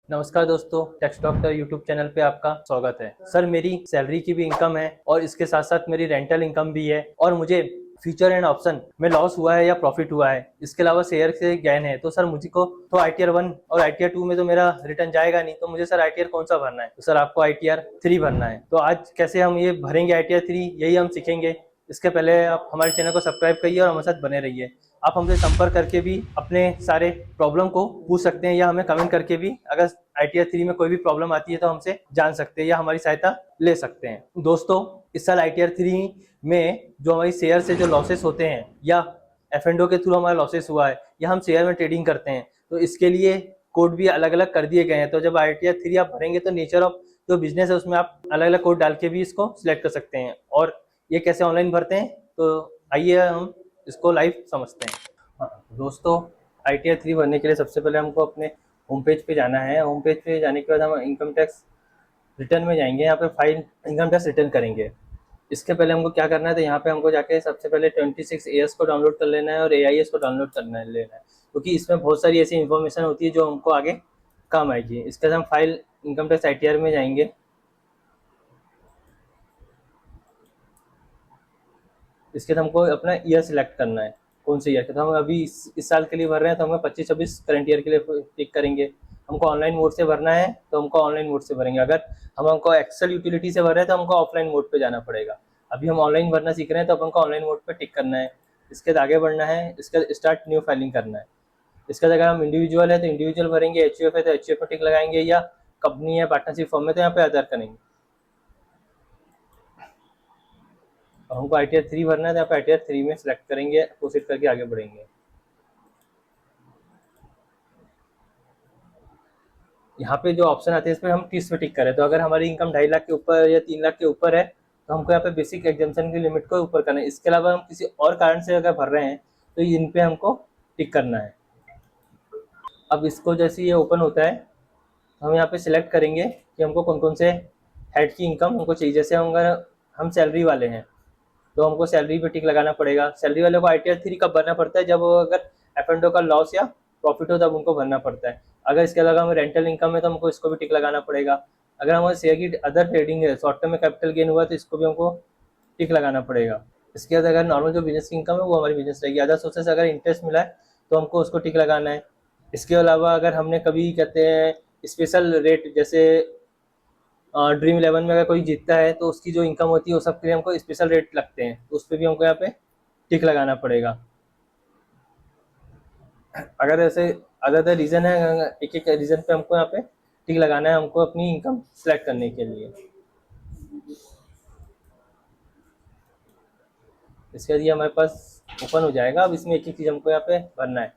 नमस्कार दोस्तों, text doctor YouTube channel पे आपका स्वागत है। सर, मेरी सैलरी की भी इनकम है और इसके साथ साथ मेरी रेंटल इनकम भी है और मुझे फ्यूचर एंड ऑप्शन में लॉस हुआ है या प्रॉफिट हुआ है, इसके अलावा शेयर से गेन है। तो सर मुझको तो ITR 1 और ITR 2 में तो मेरा रिटर्न जाएगा नहीं, तो मुझे सर ITR कौन सा भरना है? तो सर आपको ITR 3 भरना है। तो आज कैसे हम ये भरेंगे ITR 3, यही हम सीखेंगे। इसके पहले आप हमारे चैनल को सब्सक्राइब करिए और हमारे साथ बने रहिए। आप हमसे संपर्क करके भी अपने सारे प्रॉब्लम को पूछ सकते हैं या हमें कमेंट करके भी अगर ITR 3 में कोई भी प्रॉब्लम आती है तो हमसे जान सकते हैं या हमारी सहायता ले सकते हैं। दोस्तों, इस साल ITR 3 में जो हमारी शेयर से जो लॉसेस होते हैं या F&O के थ्रू हमारा लॉसेस हुआ है या हम शेयर में ट्रेडिंग करते हैं, तो इसके लिए कोड भी अलग अलग कर दिए गए हैं। तो जब ITR 3 आप भरेंगे तो नेचर ऑफ जो बिजनेस है उसमें आप अलग अलग कोड डाल के भी इसको सिलेक्ट कर सकते हैं। और ये कैसे ऑनलाइन भरते हैं, तो आइए हम इसको लाइव समझते हैं। हाँ दोस्तों, ITR 3 भरने के लिए सबसे पहले हमको अपने होम पेज पे जाना है। होम पेज पे जाने के बाद हम इनकम टैक्स रिटर्न में जाएंगे। यहाँ पे फाइल इनकम टैक्स रिटर्न करेंगे। इसके पहले हमको क्या करना है, तो यहाँ पे हमको जाके सबसे पहले 26 AS को डाउनलोड कर लेना है और AIS को डाउनलोड करना है लेना है, क्योंकि इसमें बहुत सारी ऐसी इन्फॉर्मेशन होती है जो हमको आगे काम आएगी। इसके बाद हम फाइल इनकम टैक्स ITR में जाएंगे। इसके बाद हमको अपना ईयर सिलेक्ट करना है, कौन से ईयर का। तो हम अभी इस साल के लिए भर रहे हैं, तो हमें 25-26 करंट ईयर के लिए टिक करेंगे। हमको ऑनलाइन मोड से भरना है तो हमको ऑनलाइन मोड से भरेंगे। अगर हमको एक्सेल यूटिलिटी से भर रहे हैं तो हमको ऑफलाइन मोड पे जाना पड़ेगा। अभी हम ऑनलाइन भरना सीख रहे हैं तो अब हमको ऑनलाइन मोड पे टिक करना है। इसके बाद आगे बढ़ना है, इसका स्टार्ट न्यू फाइलिंग करना है। इसके बाद अगर हम इंडिविजुअल है तो इंडिविजुअल भरेंगे, HUF है तो HUF में टिक लगाएंगे, या कंपनी या पार्टनरशिप फॉर्म में तो यहाँ पे अदर करेंगे। और हमको ITR 3 भरना है तो यहाँ पे ITR 3 में सिलेक्ट करेंगे, प्रोसीड करके आगे बढ़ेंगे। यहाँ पे जो ऑप्शन आते हैं इसमें हम 30 पे टिक करें, तो अगर हमारी इनकम 2.5 लाख के ऊपर या 3 लाख के ऊपर है तो हमको यहाँ पे बेसिक एग्जाम्पशन की लिमिट को ऊपर करना है। इसके अलावा हम किसी और कारण से अगर भर रहे हैं तो इन पे हमको टिक करना है। अब इसको जैसे ये ओपन होता है तो हम यहाँ पे सिलेक्ट करेंगे कि हमको कौन कौन से हेड की इनकम हमको चाहिए। जैसे अगर हम सैलरी वाले हैं तो हमको सैलरी पे टिक लगाना पड़ेगा। सैलरी वाले को ITR 3 कब भरना पड़ता है, जब अगर F&O का लॉस या प्रॉफिट हो तब उनको भरना पड़ता है। अगर इसके अलावा हमें रेंटल इनकम है तो हमको इसको भी टिक लगाना पड़ेगा। अगर हमारे शेयर की अदर ट्रेडिंग है, शॉर्ट टर्म में कैपिटल गेन हुआ तो इसको भी हमको टिक लगाना पड़ेगा। इसके बाद अगर नॉर्मल जो बिजनेस की इनकम है वो हमारी बिजनेस रहेगी। अदर सोर्सेस अगर इंटरेस्ट मिला है तो हमको उसको टिक लगाना है। इसके अलावा अगर हमने कभी कहते हैं स्पेशल रेट, जैसे ड्रीम 11 में अगर कोई जीतता है तो उसकी जो इनकम होती है वो सब के लिए हमको स्पेशल रेट लगते हैं, तो उस पर भी हमको यहाँ पे टिक लगाना पड़ेगा। अगर ऐसे अदर रीज़न है, एक एक रीज़न पे हमको यहाँ पे टिक लगाना है हमको अपनी इनकम सेलेक्ट करने के लिए। इसके बाद ये हमारे पास ओपन हो जाएगा। अब इसमें एक एक चीज़ हमको यहाँ पे भरना है।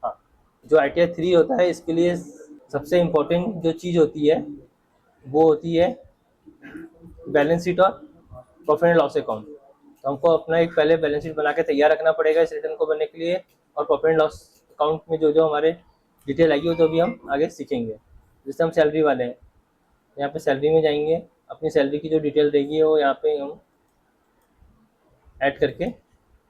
हाँ, जो ITR 3 होता है इसके लिए सबसे इम्पोर्टेंट जो चीज़ होती है वो होती है बैलेंस शीट और प्रॉफिट एंड लॉस अकाउंट। तो हमको अपना एक पहले बैलेंस शीट बना के तैयार रखना पड़ेगा इस रिटर्न को बनने के लिए। और प्रॉफिट एंड लॉस अकाउंट में जो जो हमारे डिटेल आएगी वो तो भी हम आगे सीखेंगे। जैसे हम सैलरी वाले हैं, यहाँ पे सैलरी में जाएंगे, अपनी सैलरी की जो डिटेल रहेगी वो यहाँ पे हम ऐड करके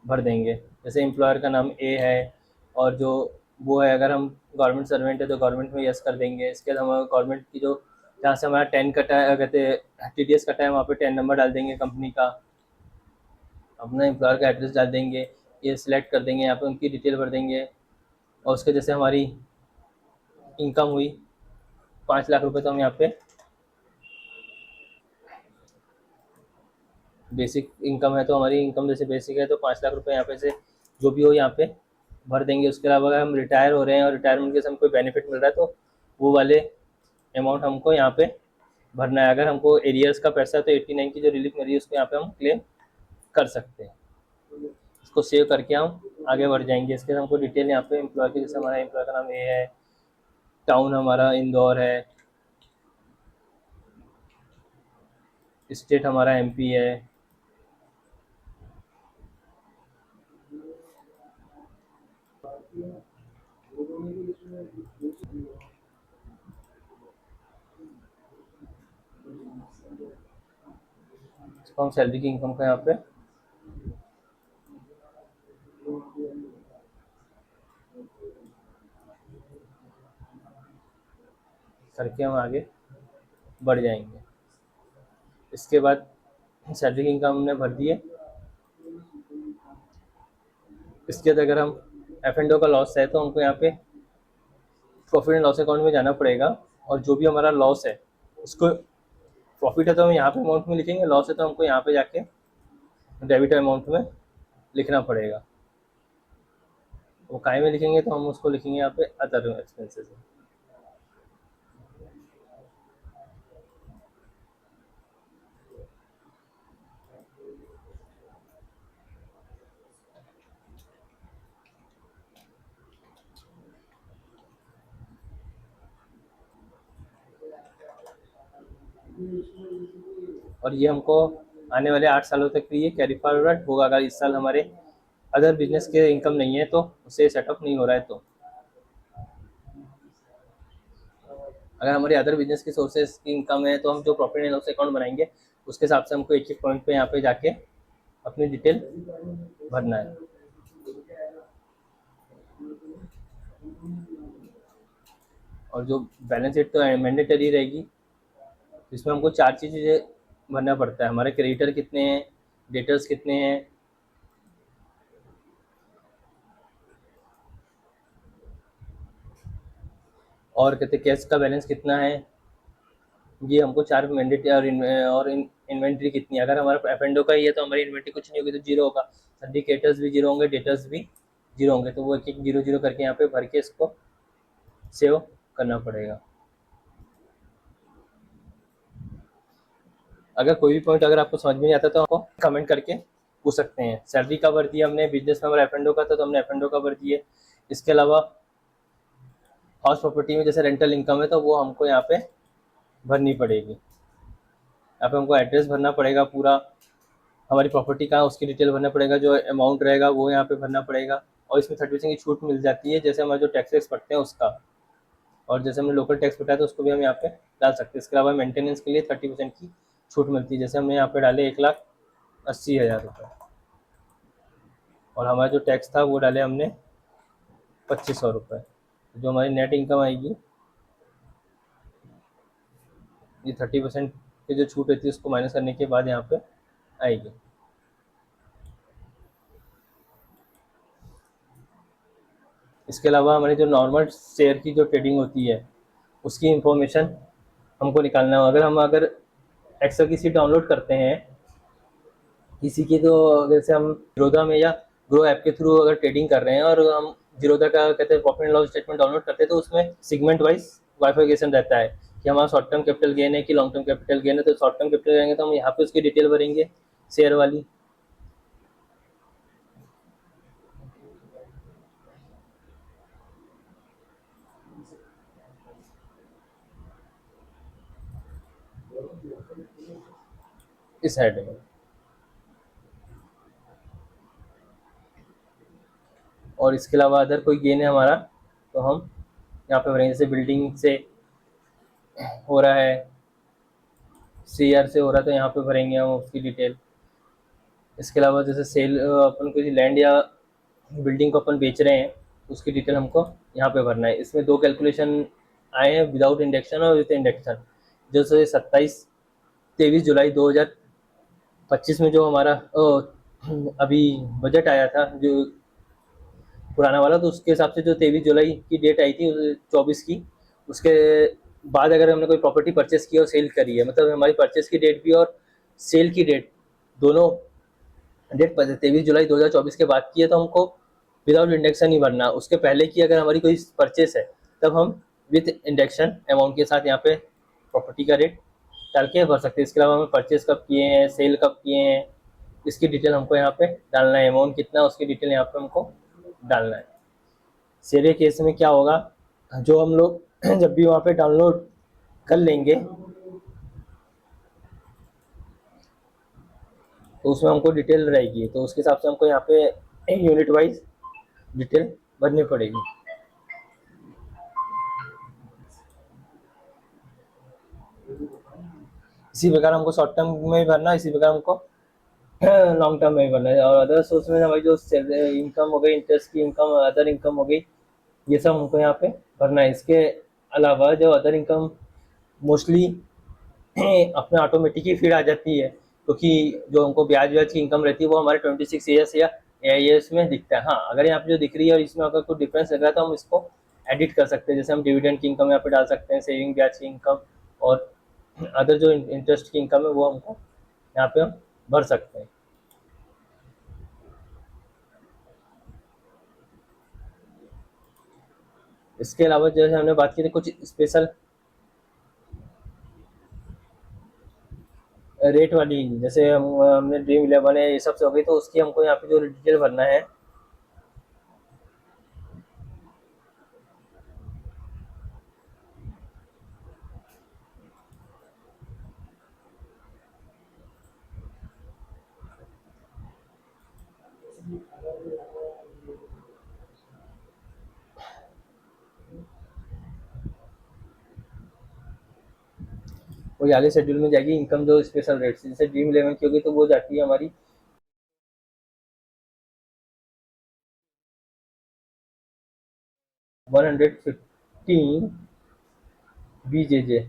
भर देंगे। जैसे एम्प्लॉयर का नाम A है और जो वो है, अगर हम गवर्नमेंट सर्वेंट है तो गवर्नमेंट में यस कर देंगे। इसके बाद हम गवर्नमेंट की जो जहाँ से हमारा 10 कटा है, कहते TDS कटा है, वहाँ पे 10 नंबर डाल देंगे कंपनी का। अपना एम्प्लॉयर का एड्रेस डाल देंगे, ये सिलेक्ट कर देंगे, यहाँ पे उनकी डिटेल भर देंगे। और उसके जैसे हमारी इनकम हुई 5 लाख रुपए, तो हम यहाँ पे बेसिक इनकम है तो हमारी इनकम जैसे बेसिक है तो 5 लाख रुपए यहाँ पे से जो भी हो यहाँ पे भर देंगे। उसके अलावा अगर हम रिटायर हो रहे हैं और रिटायरमेंट के समय कोई बेनिफिट मिल रहा है तो वो वाले अमाउंट हमको यहाँ पे भरना है। अगर हमको एरियर्स का पैसा तो 89 की जो रिलीफ मिल रही है उसको यहाँ पे हम क्लेम कर सकते हैं। इसको सेव करके हम आगे बढ़ जाएंगे। इसके बाद हमको डिटेल यहाँ पे एम्प्लॉय की, जैसे हमारा एम्प्लॉय का नाम ये है, टाउन हमारा इंदौर है, स्टेट हमारा MP है। इसको हम सैलरी की इनकम का यहाँ पे करके हम आगे बढ़ जाएंगे। इसके बाद सैलरी की इनकम हमने भर दी है। इसके बाद अगर हम एफ एंड ओ का लॉस है तो हमको यहाँ पे प्रॉफिट एंड लॉस अकाउंट में जाना पड़ेगा, और जो भी हमारा लॉस है उसको, प्रॉफिट है तो हम यहाँ पे अमाउंट में लिखेंगे, लॉस है तो हमको यहाँ पे जाके डेबिट अमाउंट में लिखना पड़ेगा। वो काय में लिखेंगे तो हम उसको लिखेंगे यहाँ पे अदर एक्सपेंसेस। और ये हमको आने वाले 8 सालों तक के लिए कैरी फॉरवर्ड होगा। अगर इस साल हमारे अदर बिजनेस के इनकम नहीं है तो उससे सेटअप नहीं हो रहा है, तो अगर हमारे अदर बिजनेस के सोर्सेज की इनकम है तो हम जो प्रॉफिट एंड लॉस अकाउंट बनाएंगे उसके हिसाब से हमको एक एक पॉइंट पे यहाँ पे जाके अपनी डिटेल भरना है। और जो बैलेंस शीट तो मैंडेटरी रहेगी, इसमें हमको 4 चीज़ें भरना पड़ता है। हमारे क्रेडिटर कितने हैं, डेटर्स कितने हैं, और कहते कैश का बैलेंस कितना है, ये हमको 4 मैंडेटरी, और इन्वेंट्री कितनी है। अगर हमारा एफ एंड ओ का ही है तो हमारी इन्वेंट्री कुछ नहीं होगी तो जीरो होगा, सिंडिकेटर्स भी जीरो होंगे, डेटर्स भी जीरो होंगे, तो वो एक एक जीरो जीरो करके यहाँ पे भर के इसको सेव करना पड़ेगा। अगर कोई भी पॉइंट अगर आपको समझ में नहीं आता तो आपको कमेंट करके पूछ सकते हैं। सैलरी का भर दिया हमने, बिजनेस में हमारा एफ एंड ओ का था तो हमने एफ एंड ओ का भर दिए। इसके अलावा हाउस प्रॉपर्टी में जैसे रेंटल इनकम है तो वो हमको यहाँ पे भरनी पड़ेगी। यहाँ पे हमको एड्रेस भरना पड़ेगा पूरा, हमारी प्रॉपर्टी कहाँ उसकी डिटेल भरना पड़ेगा, जो अमाउंट रहेगा वो यहाँ पे भरना पड़ेगा। और इसमें 30% की छूट मिल जाती है, जैसे हमारे जो टैक्सेस पड़ते हैं उसका, और जैसे हमने लोकल टैक्स बताया तो उसको भी हम यहाँ पे डाल सकते हैं। इसके अलावा मेंटेनेंस के लिए 30% की छूट मिलती है, जैसे हमने यहाँ पे डाले 1,80,000 रुपये, और हमारा जो टैक्स था वो डाले हमने 2,500 रुपये। जो हमारी नेट इनकम आएगी, ये 30% की जो छूट रहती है उसको माइनस करने के बाद यहाँ पे आएगी। इसके अलावा हमारी जो नॉर्मल शेयर की जो ट्रेडिंग होती है उसकी इंफॉर्मेशन हमको निकालना है। अगर एक्सेल की सीट डाउनलोड करते हैं किसी की, तो जैसे हम जीरोधा में या ग्रो ऐप के थ्रू अगर ट्रेडिंग कर रहे हैं और हम जीरोधा का कहते हैं profit and loss statement download करते हैं, तो उसमें सेगमेंट वाइज वाइफिकेशन रहता है कि हमारा शॉर्ट टर्म कैपिटल गेन है कि लॉन्ग टर्म कैपिटल गेन है। तो शॉर्ट टर्म कैपिटल गेन है तो हम यहाँ पे उसकी डिटेल भरेंगे शेयर वाली। इस हेड में, और इसके अलावा अदर कोई गेन है हमारा तो हम यहाँ पे भरेंगे। जैसे बिल्डिंग से हो रहा है, सीआर से हो रहा है तो यहाँ पे भरेंगे हम उसकी डिटेल। इसके अलावा जैसे सेल, अपन कोई लैंड या बिल्डिंग को अपन बेच रहे हैं उसकी डिटेल हमको यहाँ पे भरना है। इसमें 2 कैलकुलेशन आए हैं, विदाउट इंडेक्शन और विद इंडेक्शन। जैसे 23 जुलाई 2025 में जो हमारा अभी बजट आया था जो पुराना वाला, तो उसके हिसाब से जो 23 जुलाई की डेट आई थी 24 की, उसके बाद अगर हमने कोई प्रॉपर्टी परचेस की और सेल करी है, मतलब हमारी परचेस की डेट भी और सेल की डेट दोनों डेट 23 जुलाई 2024 के बाद की है तो हमको विदाउट इंडेक्शन ही भरना। उसके पहले की अगर हमारी कोई परचेस है तब हम विथ इंडेक्शन अमाउंट के साथ यहाँ पे प्रॉपर्टी का रेट डाल के भर सकते हैं। इसके अलावा हमें परचेस कब किए हैं, सेल कब किए हैं, इसकी डिटेल हमको यहाँ पे डालना है। अमाउंट कितना है उसकी डिटेल यहाँ पे हमको डालना है। शेयर के केस में क्या होगा, जो हम लोग जब भी वहाँ पे डाउनलोड कर लेंगे तो उसमें हमको डिटेल रहेगी, तो उसके हिसाब से हमको यहाँ पे यूनिट वाइज डिटेल भरनी पड़ेगी। इसी प्रकार हमको शॉर्ट टर्म में भी भरना है, इसी प्रकार हमको लॉन्ग टर्म में भी भरना है। और अदर सोर्स में हमारी जो इनकम हो गई, इंटरेस्ट की इनकम, अदर इनकम हो गई, ये सब हमको यहाँ पे भरना है। इसके अलावा जो अदर इनकम मोस्टली अपने ऑटोमेटिक ही फीड आ जाती है, क्योंकि जो हमको ब्याज व्याज की इनकम रहती है वो हमारे 26 ईयर्स या AIS में दिखता है। हाँ, अगर यहाँ पे जो दिख रही है और इसमें अगर कोई डिफरेंस लग रहा है तो हम इसको एडिट कर सकते हैं। जैसे हम डिविडेंड की इनकम यहाँ पे डाल सकते हैं, सेविंग ब्याज की इनकम और अदर जो इंटरेस्ट की इनकम है वो हमको यहाँ पे हम भर सकते हैं। इसके अलावा जैसे हमने बात की थी कुछ स्पेशल रेट वाली, जैसे हमने ड्रीम 11 है ये सब से हो गई, तो उसकी हमको यहाँ पे जो डिटेल भरना है, वो आगे शेड्यूल में जाएगी। इनकम जो स्पेशल रेट जैसे ड्रीम 11 की होगी तो वो जाती है हमारी 115 BJJ।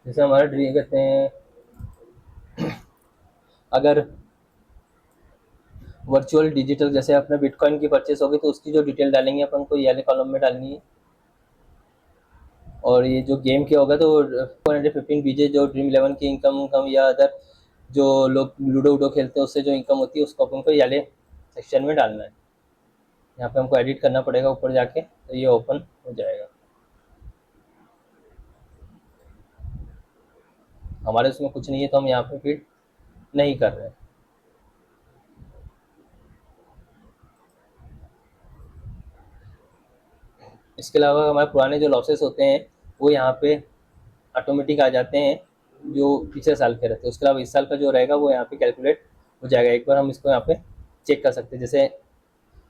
जैसे हमारा ड्रीम कहते हैं, अगर वर्चुअल डिजिटल जैसे अपने बिटकॉइन की परचेस होगी तो उसकी जो डिटेल डालेंगे अपन को ये वाले कॉलम में डालनी है। और ये जो गेम के होगा तो 415 BJ जो ड्रीम 11 की इनकम या अदर जो लोग लूडो वूडो खेलते हैं उससे जो इनकम होती है उसको अपन को ये वाले सेक्शन में डालना है। यहाँ पे हमको एडिट करना पड़ेगा ऊपर जाके, तो ये ओपन हो जाएगा। हमारे उसमें कुछ नहीं है तो हम यहाँ पे फिट नहीं कर रहे हैं। इसके अलावा हमारे पुराने जो लॉसेस होते हैं वो यहाँ पे ऑटोमेटिक आ जाते हैं जो पिछले साल के रहते हैं। उसके अलावा इस साल का जो रहेगा वो यहाँ पे कैलकुलेट हो जाएगा। एक बार हम इसको यहाँ पे चेक कर सकते हैं। जैसे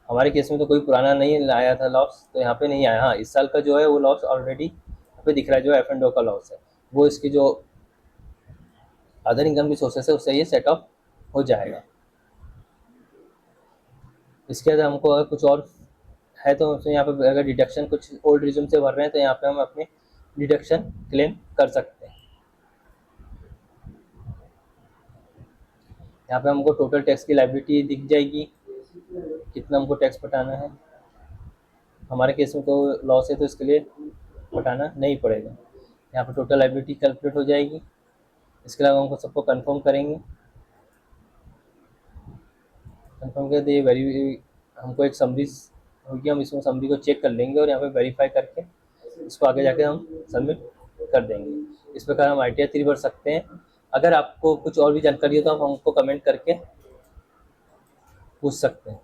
हमारे केस में तो कोई पुराना नहीं आया था लॉस, तो यहाँ पे नहीं आया। हाँ, इस साल का जो है वो लॉस ऑलरेडी यहाँ पे दिख रहा है, जो F&O का लॉस है वो इसकी जो अदर इनकम की सोर्सेस है उससे ये सेट ऑफ हो जाएगा। इसके बाद हमको अगर कुछ और है तो उसमें यहाँ पे अगर डिडक्शन कुछ ओल्ड रिज्यूम से भर रहे हैं तो यहाँ पे हम अपने डिडक्शन क्लेम कर सकते हैं। यहाँ पे हमको टोटल टैक्स की लाइबिलिटी दिख जाएगी, कितना हमको टैक्स पटाना है। हमारे केस में तो लॉस है तो इसके लिए पटाना नहीं पड़ेगा। यहाँ पे टोटल लाइबिलिटी कैलकुलेट हो जाएगी। इसके अलावा हमको सबको कंफर्म करेंगे। कंफर्म कर दिए वेरी, हमको एक समरी होगी, हम इसमें समरी को चेक कर लेंगे और यहाँ पे वेरीफाई करके इसको आगे जाके हम सबमिट कर देंगे। इस प्रकार हम ITR 3 भर सकते हैं। अगर आपको कुछ और भी जानकारी हो तो आप हमको कमेंट करके पूछ सकते हैं।